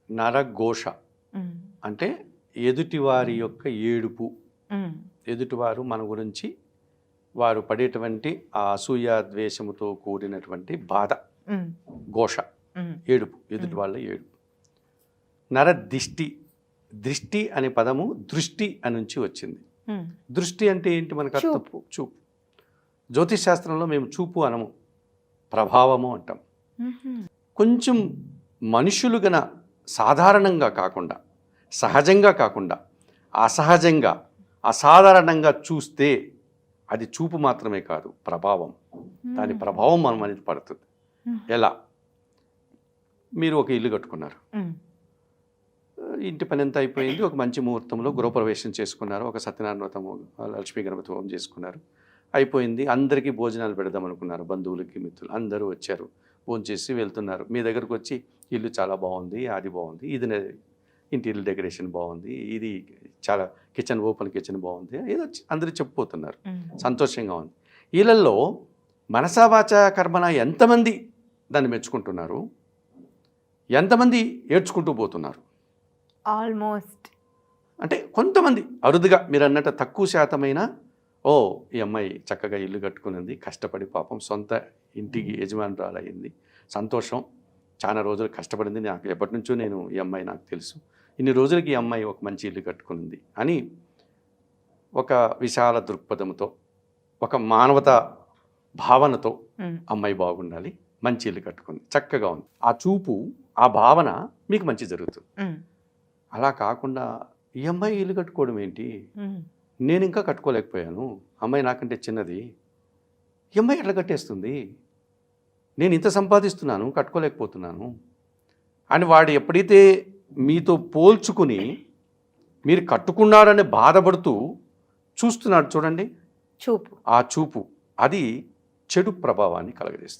నరఘోష అంటే ఎదుటివారి యొక్క ఏడుపు, ఎదుటివారు మన గురించి వారు పడేటువంటి ఆ అసూయ ద్వేషముతో కూడినటువంటి బాధ, ఘోష, ఏడుపు, ఎదుటి వాళ్ళ ఏడుపు. నరదిష్టి, దృష్టి అనే పదము దృష్టి అని నుంచి వచ్చింది. దృష్టి అంటే ఏంటి? మనకు అర్థం చూపు. జ్యోతిష్ శాస్త్రంలో మేము చూపు అనము, ప్రభావము అంటాం. కొంచెం మనుషులు గన సాధారణంగా కాకుండా, సహజంగా కాకుండా, అసహజంగా, అసాధారణంగా చూస్తే అది చూపు మాత్రమే కాదు, ప్రభావం. దాని ప్రభావం మనం అనేది పడుతుంది. ఎలా? మీరు ఒక ఇల్లు కట్టుకున్నారు, ఇంటి పని ఎంత అయిపోయింది, ఒక మంచి ముహూర్తంలో గృహప్రవేశం చేసుకున్నారు, ఒక సత్యనారాయణ వ్రతము, లక్ష్మీ గణపతి హోమం చేసుకున్నారు, అయిపోయింది. అందరికీ భోజనాలు పెడదాం అనుకున్నారు, బంధువులకి మిత్రులు అందరూ వచ్చారు, భోజనం చేసి వెళ్తున్నారు. మీ దగ్గరకు వచ్చి ఇల్లు చాలా బాగుంది, అది బాగుంది, ఇది ఇంటీరియర్ డెకరేషన్ బాగుంది, ఇది చాలా కిచెన్, ఓపెన్ కిచెన్ బాగుంది, ఏదో అందరూ చెప్పిపోతున్నారు, సంతోషంగా ఉంది. వీళ్ళల్లో మనసా వాచా కర్మన ఎంతమంది దాన్ని మెచ్చుకుంటున్నారు, ఎంతమంది ఏడ్చుకుంటూ పోతున్నారు? ఆల్మోస్ట్ అంటే కొంతమంది అరుదుగా, మీరు అన్నట్టు తక్కువ శాతమైన, ఓ ఈ అమ్మాయి చక్కగా ఇల్లు కట్టుకునింది, కష్టపడి పాపం సొంత ఇంటికి యజమానురాలు అయింది, సంతోషం, చాలా రోజులు కష్టపడింది, నాకు ఎప్పటి నుంచో నేను ఈ అమ్మాయి నాకు తెలుసు, ఇన్ని రోజులకి ఈ అమ్మాయి ఒక మంచి ఇల్లు కట్టుకునింది అని ఒక విశాల దృక్పథంతో, ఒక మానవతా భావనతో అమ్మాయి బాగుండాలి, మంచి ఇల్లు కట్టుకుంది, చక్కగా ఉంది, ఆ చూపు, ఆ భావన మీకు మంచి జరుగుతుంది. అలా కాకుండా ఈ అమ్మాయి ఇల్లు కట్టుకోవడం ఏంటి, నేను ఇంకా కట్టుకోలేకపోయాను, అమ్మాయి నాకంటే చిన్నది, ఈ అమ్మాయి ఎట్లా కట్టేస్తుంది, నేను ఇంత సంపాదిస్తున్నాను కట్టుకోలేకపోతున్నాను అని వాడు ఎప్పుడైతే మీతో పోల్చుకుని మీరు కట్టుకున్నారని బాధపడుతూ చూస్తున్నాడు చూడండి, చూపు, ఆ చూపు అది చెడు ప్రభావాన్ని కలగజేస్తుంది.